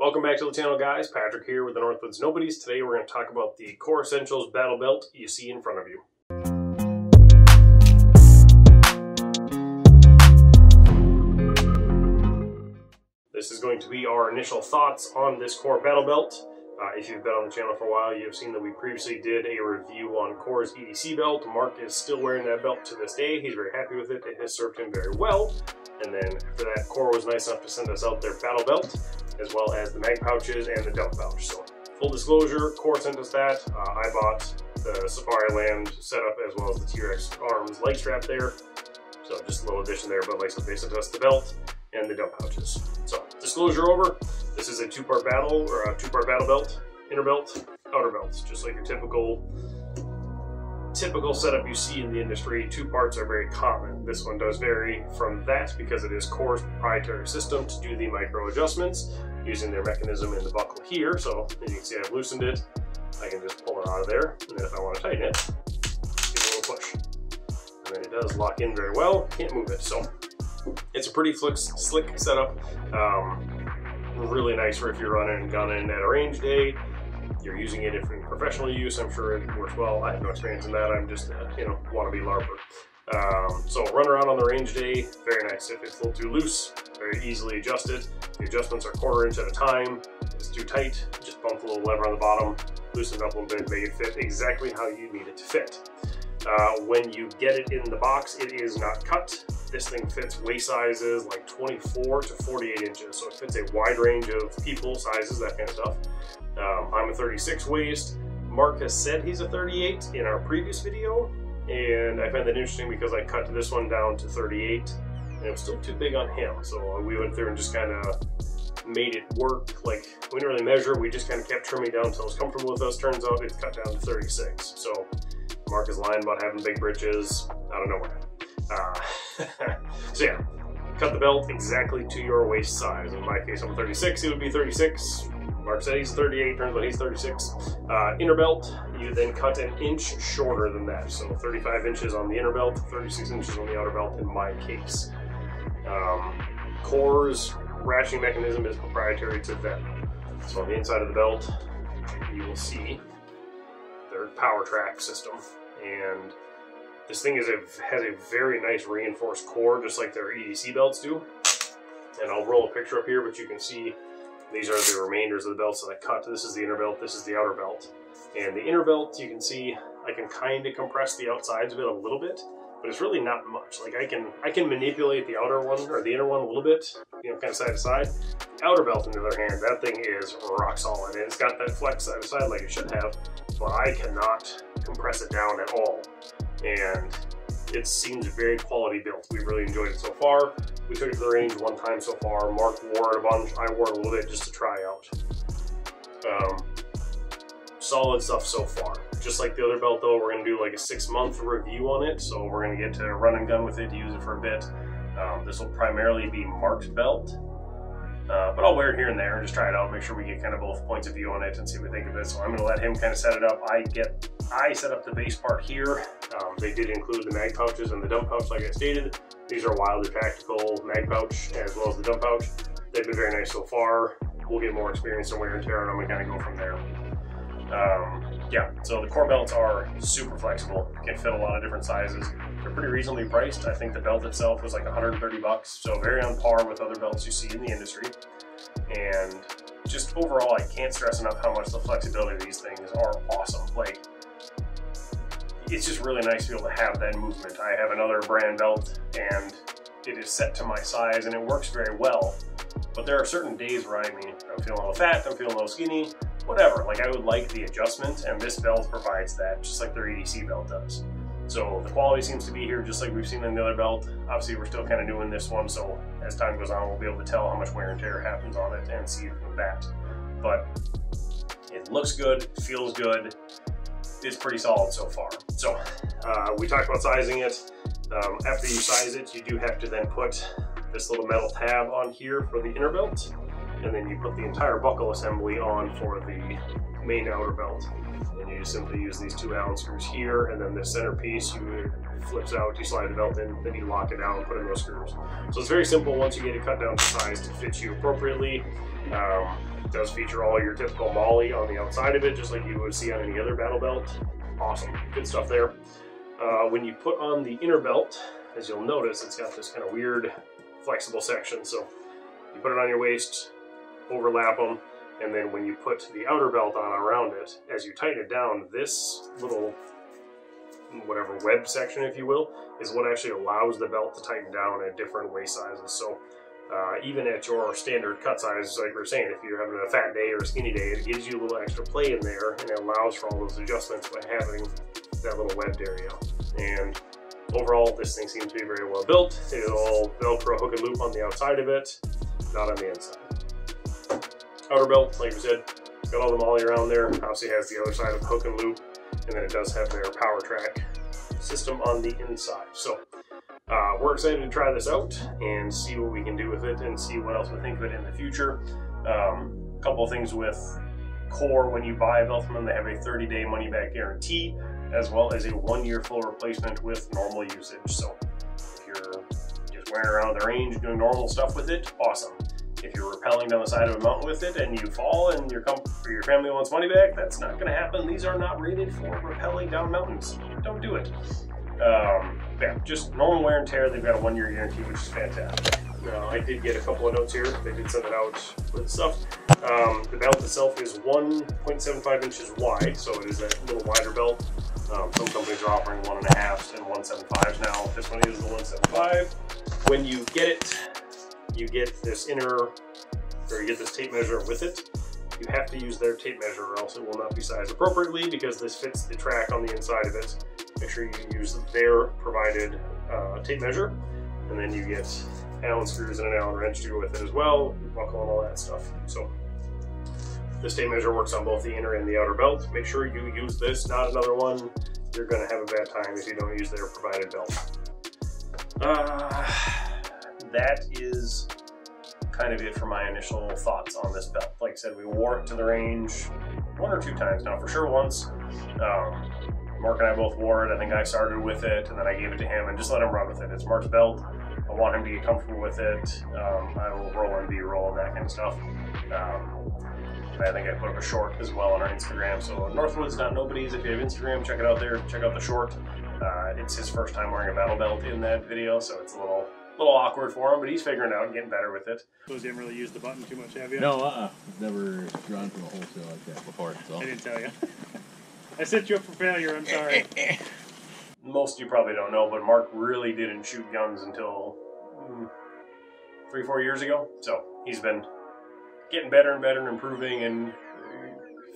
Welcome back to the channel, guys. Patrick here with the Northwoods Nobodies. Today we're going to talk about the Core Essentials Battle Belt you see in front of you. This is going to be our initial thoughts on this Core Battle Belt. If you've been on the channel for a while, you've seen that we previously did a review on Core's EDC belt. Mark is still wearing that belt to this day. He's very happy with it. It has served him very well. And then after that, Core was nice enough to send us out their Battle Belt, as well as the mag pouches and the dump pouch. So full disclosure, Core sent us that. I bought the Safari Land setup as well as the T-Rex Arms leg strap there. So just a little addition there, but like I said, they sent us the belt and the dump pouches. So disclosure over. This is a two-part battle belt, inner belt, outer belt, just like your typical setup you see in the industry. Two parts are very common. This one does vary from that because it is Core's proprietary system to do the micro adjustments using their mechanism in the buckle here. So as you can see, I've loosened it. I can just pull it out of there, and then if I want to tighten it, give it a little push. And then it does lock in very well. Can't move it. So it's a pretty slick setup. Really nice for if you're running and gunning at a range day. You're using it for professional use. I'm sure it works well. I have no experience in that. I'm just wannabe LARPer. So run around on the range day, very nice. If it's a little too loose, very easily adjusted. The adjustments are 1/4 inch at a time. If it's too tight, just bump the little lever on the bottom, loosen it up a little bit, make it fit exactly how you need it to fit. When you get it in the box, it is not cut. This thing fits waist sizes like 24 to 48 inches. So it fits a wide range of people, sizes, that kind of stuff. I'm a 36 waist. Mark has said he's a 38 in our previous video. And I find that interesting because I cut this one down to 38 and it was still too big on him. So we went through and just kind of made it work. Like, we didn't really measure, we just kind of kept trimming down until it was comfortable with us. Turns out it's cut down to 36. So Mark is lying about having big britches out of nowhere. So yeah, cut the belt exactly to your waist size. In my case, I'm 36, it would be 36. Mark said he's 38, turns out he's 36. Inner belt, you then cut an inch shorter than that. So 35 inches on the inner belt, 36 inches on the outer belt in my case. Core's ratcheting mechanism is proprietary to them. So on the inside of the belt, you will see their power track system. And this thing has a very nice reinforced core, just like their EDC belts do. And I'll roll a picture up here, but you can see these are the remainders of the belts that I cut. This is the inner belt, this is the outer belt. And the inner belt, you can see I can kind of compress the outsides of it a little bit, but it's really not much. Like I can manipulate the outer one or the inner one a little bit, kind of side to side. The outer belt, on the other hand, that thing is rock solid, and it's got that flex side to side like it should have, but I cannot compress it down at all. And it seems very quality built. We've really enjoyed it so far. We took it to the range one time so far. Mark wore it a bunch. I wore it a little bit just to try out. Solid stuff so far. Just like the other belt though, we're gonna do like a 6-month review on it. So we're gonna get to run and gun with it, use it for a bit. This will primarily be Mark's belt. But I'll wear it here and there and just try it out, make sure we get kind of both points of view on it and see what we think of it. So I'm gonna let him kind of set it up. I set up the base part here. They did include the mag pouches and the dump pouch like I stated. These are Wilder Tactical mag pouch as well as the dump pouch. They've been very nice so far. We'll get more experience in wear and tear and I'm gonna kind of go from there. Yeah, so the core belts are super flexible. Can fit a lot of different sizes. They're pretty reasonably priced. I think the belt itself was like 130 bucks, so very on par with other belts you see in the industry. And just overall, I can't stress enough how much the flexibility of these things are awesome. Like, it's just really nice to be able to have that movement. I have another brand belt and it is set to my size and it works very well. But there are certain days where I'm feeling a little fat, I'm feeling a little skinny, whatever. Like, I would like the adjustment, and this belt provides that, just like their EDC belt does. So the quality seems to be here, just like we've seen in the other belt. Obviously, we're still kind of new in this one, so as time goes on, we'll be able to tell how much wear and tear happens on it and see from that. But it looks good, feels good. It's pretty solid so far. So we talked about sizing it. After you size it, you do have to then put this little metal tab on here for the inner belt, and then you put the entire buckle assembly on for the main outer belt. And you just simply use these 2 Allen screws here, and then the center piece flips out, you slide the belt in, then you lock it down and put in those screws. So it's very simple once you get it cut down to size to fit you appropriately. It does feature all your typical MOLLE on the outside of it, just like you would see on any other battle belt. Awesome, good stuff there. When you put on the inner belt, as you'll notice, it's got this kind of weird flexible section. So you put it on your waist, overlap them, and then when you put the outer belt on around it, as you tighten it down, this little, whatever, web section, if you will, is what actually allows the belt to tighten down at different waist sizes. So even at your standard cut size, like we were saying, if you're having a fat day or a skinny day, it gives you a little extra play in there, and it allows for all those adjustments by having that little webbed area. And overall, this thing seems to be very well built. It's all Velcro hook and loop on the outside of it, not on the inside. Outer belt, like we said, got all the MOLLE around there. Obviously has the other side of the hook and loop, and then it does have their power track system on the inside. So we're excited to try this out and see what we can do with it and see what else we think of it in the future. A couple of things with Core: when you buy a belt from them, they have a 30-day money-back guarantee, as well as a 1-year full replacement with normal usage. So if you're just wearing around the range doing normal stuff with it, awesome. If you're rappelling down the side of a mountain with it and you fall and your family wants money back, that's not going to happen. These are not rated for rappelling down mountains. Don't do it. Yeah, just normal wear and tear. They've got a 1-year guarantee, which is fantastic. Now, I did get a couple of notes here. They did send it out with stuff. The belt itself is 1.75 inches wide, so it is a little wider belt. Some companies are offering 1.5s and 1.75s now. This one is the 1.75. When you get it, you get this you get this tape measure with it. You have to use their tape measure or else it will not be sized appropriately, because this fits the track on the inside of it. Make sure you use their provided tape measure, and then you get Allen screws and an Allen wrench to go with it as well, buckle and all that stuff. So this tape measure works on both the inner and the outer belt. Make sure you use this, not another one. You're going to have a bad time if you don't use their provided belt. That is kind of it for my initial thoughts on this belt. Like I said, we wore it to the range 1 or 2 times now, for sure once. Mark and I both wore it. I think I started with it, and then I gave it to him and just let him run with it. It's Mark's belt. I want him to get comfortable with it. I will roll and B-roll and that kind of stuff. I think I put up a short as well on our Instagram. So Northwoods Not Nobody's, if you have Instagram, check it out there. Check out the short. It's his first time wearing a battle belt in that video, so it's a little awkward for him, but he's figuring it out and getting better with it. So you haven't really used the button too much, have you? No, I've never drawn from a wholesale like that before. So. I didn't tell you. I set you up for failure, I'm sorry. Most of you probably don't know, but Mark really didn't shoot guns until 3-4 years ago. So he's been getting better and better and improving and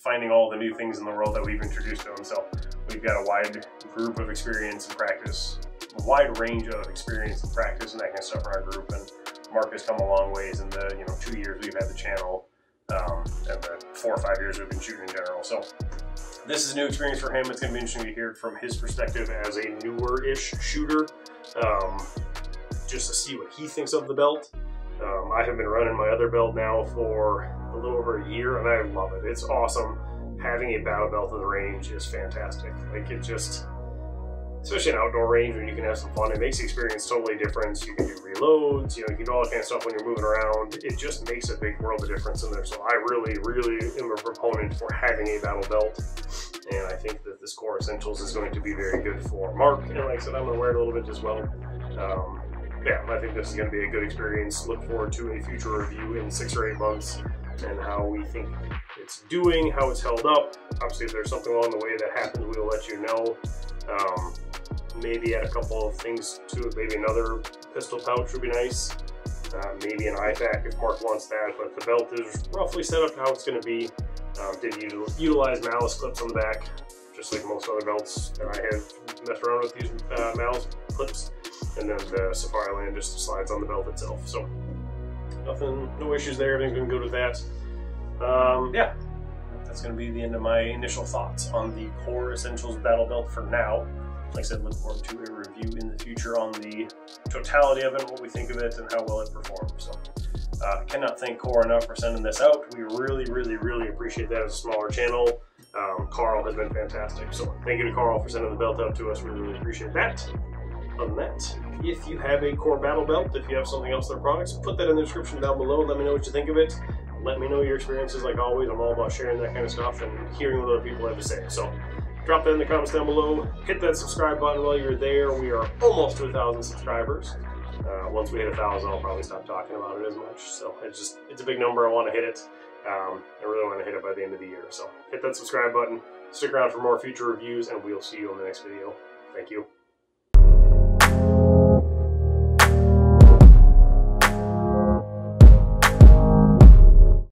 finding all the new things in the world that we've introduced to him. So we've got a wide group of experience and practice, a wide range of experience and practice and that kind of stuff in our group. And Mark has come a long ways in the 2 years we've had the channel, and the 4 or 5 years we've been shooting in general. So this is a new experience for him. It's going to be interesting to hear it from his perspective as a newer-ish shooter, just to see what he thinks of the belt. I have been running my other belt now for a little over a year, and I love it. It's awesome. Having a battle belt in the range is fantastic. Like, it just, especially an outdoor range when you can have some fun, it makes the experience totally different. You can do reloads, you can do all that kind of stuff when you're moving around. It just makes a big world of difference in there. So I really, really am a proponent for having a battle belt. And I think that this Core Essentials is going to be very good for Mark. And like I said, I'm going to wear it a little bit as well. Yeah, I think this is going to be a good experience. Look forward to a future review in 6 or 8 months and how we think it's doing, how it's held up. Obviously, if there's something along the way that happens, we will let you know. Maybe add a couple of things to it. Maybe another pistol pouch would be nice. Maybe an IFAK if Mark wants that. But the belt is roughly set up how it's going to be. Did utilize malice clips on the back, just like most other belts that I have messed around with using malice clips. And then the Safari Land just slides on the belt itself. So nothing, no issues there. Everything's been good with that. Yeah, that's going to be the end of my initial thoughts on the Core Essentials Battle Belt for now. Like I said, look forward to a review in the future on the totality of it, what we think of it, and how well it performs. So I cannot thank Core enough for sending this out. We really, really, really appreciate that as a smaller channel. Carl has been fantastic. So thank you to Carl for sending the belt out to us. We really appreciate that. Other than that, if you have a Core battle belt, if you have something else in their products, put that in the description down below. Let me know what you think of it. let me know your experiences. Like always, I'm all about sharing that kind of stuff and hearing what other people have to say. So drop that in the comments down below. Hit that subscribe button while you're there. We are almost to 1,000 subscribers. Once we hit 1,000, I'll probably stop talking about it as much. So it's a big number. I want to hit it. I really want to hit it by the end of the year. So hit that subscribe button. Stick around for more future reviews, and we'll see you on the next video. Thank you.